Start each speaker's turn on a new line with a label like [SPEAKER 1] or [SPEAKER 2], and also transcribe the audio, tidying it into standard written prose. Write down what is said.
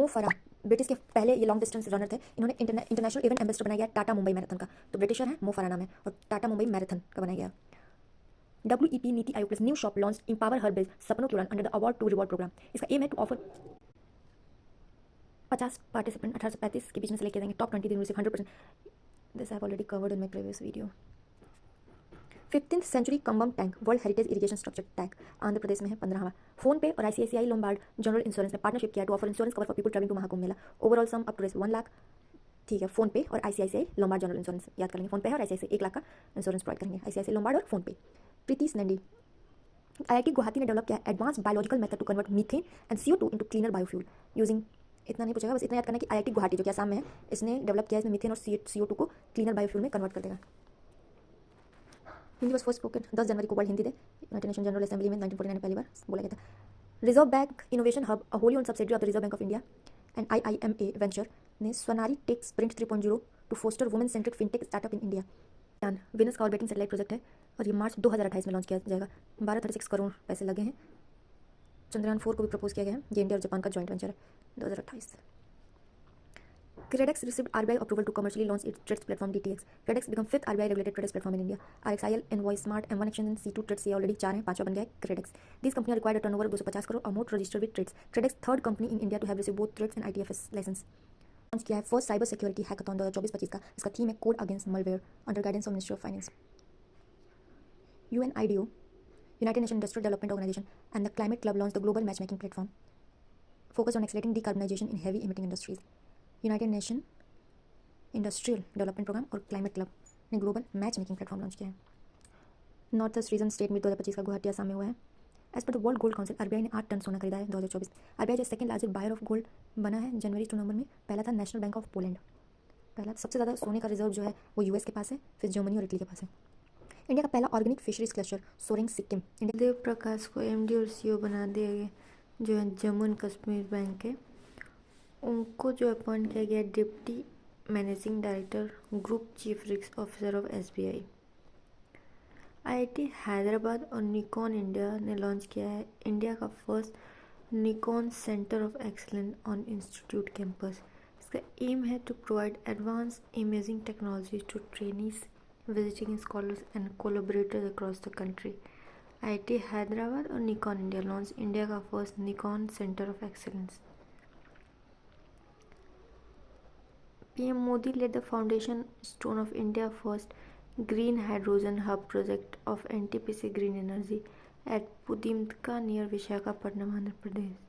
[SPEAKER 1] मो फराह ब्रिटिश के पहले ये लॉन्ग डिस्टेंस रनर थे। इन्होंने इंटरनेशनल इवेंट एम्बेसडर बनाया गया टाटा मुंबई मैराथन का। तो ब्रिटिशर है, मो फराह नाम है, और टाटा मुंबई मैराथन का बनाया गया। WEP NITI Aayog plus new shop launch empower her bill सपनों की उड़ान under the award to reward program. इसका एम है टू ऑफर 50 पार्टिसिपेंट 18 से 35 के बीच में सेलेक्ट किए जाएंगे। टॉप 20 दिन receive 100%। This I have already covered in my previous video. 15th century Cumbum tank world heritage irrigation structure tank Andhra Pradesh में है 15वां। फोन पे और ICICI लोम्बार्ड जनरल इंश्योरेंस ने पार्टनरशिप किया to offer insurance cover for people travelling to Mahakumbh Mela. Overall sum up to 1 lakh. ठीक है, phone पे और ICICI लोम्बार्ड जनरल इंश्योरेंस याद कर लेंगे। फोन पे है और ICICI 1 लाख का इंश्योरेंस प्रोवाइड करेंगे, ICICI लोम्बार्ड और फोन पे। प्रीति स्नैडी IIT गुवाहाटी ने डेवलप किया advance biological method to convert methane and CO2 into cleaner biofuel using. इतना नहीं पूछेगा, बस इतना याद करना कि IIT गुवाहाटी जो कि असम में है, इसने डेवलप किया है, इसमें मीथेन और CO2 को क्लीनर बायोफ्यूल में कन्वर्ट कर देगा। हिंदी वॉज फर्स्ट स्पोकन 10 जनवरी को world Hindi day United Nation General Assembly में 1949 में पहली बार बोला गया था। Reserve Bank Innovation Hub a wholly owned subsidiary of the Reserve Bank of India and IIMA venture ने Swanari tech sprint 3.0 to foster women centric fintech startup in India. Venus का orbiting satellite project है और ये मार्च 2028 में launch किया जाएगा। 1236 करोड़ पैसे लगे हैं। चंद्रयान 4 को भी प्रपोज किया गया है। ये इंडिया और जापान का जॉइंट वेंचर है 2028। Credex received RBI approval to commercially launch its TREDS platform DTX. Credex become 5th RBI regulated TREDS platform in India. RXIL, Envoy Smart, M1 Exchange and C2 TREDS ये already 4 हैं, 5वां बन गया है Credex. These companies required a turnover of 250 crore or more to register with TREDS. Credex third company in India to have received both TREDS and ITFS license. Launch किया है first cyber security hackathon 2024-25 का। इसका theme है code against malware under guidance of ministry of finance. UNIDO, United Nations Industrial Development Organization and the Climate Club launched the global matchmaking platform focused on accelerating decarbonization in heavy emitting industries. United Nations industrial development programme और climate club ने global match making platform launch किया है। North east region state meet 2025 का गुवाहाटी असम में हुआ है। As per the world gold council RBI ने 8 ton सोना खरीदा है 2024। RBI जो second largest buyer of gold बना है जनवरी टू नवंबर में। पहला था नेशनल बैंक ऑफ पोलैंड। पहला सबसे ज़्यादा सोने का रिजर्व जो है वो US के पास है, फिर जर्मनी और इटली के पास है। इंडिया का पहला organic fisheries cluster Soreng Sikkim.
[SPEAKER 2] Dev Prakash को MD और CEO बना दिया गया, जो है जम्मू एंड कश्मीर बैंक के। उनको जो अपॉइंट किया गया deputy managing director group chief risk officer of SBI। IIT Hyderabad और निकॉन इंडिया ने लॉन्च किया है इंडिया का first Nikon centre of excellence on institute campus. इसका एम है to provide advance imaging technology to trainees visiting scholars and collaborators across the country. IIT Hyderabad और Nikon India launch India का first Nikon centre of excellence. PM Modi led the foundation stone of India first green hydrogen hub project of NTPC Green Energy at Pudimtka near Visakhapatnam, Andhra Pradesh.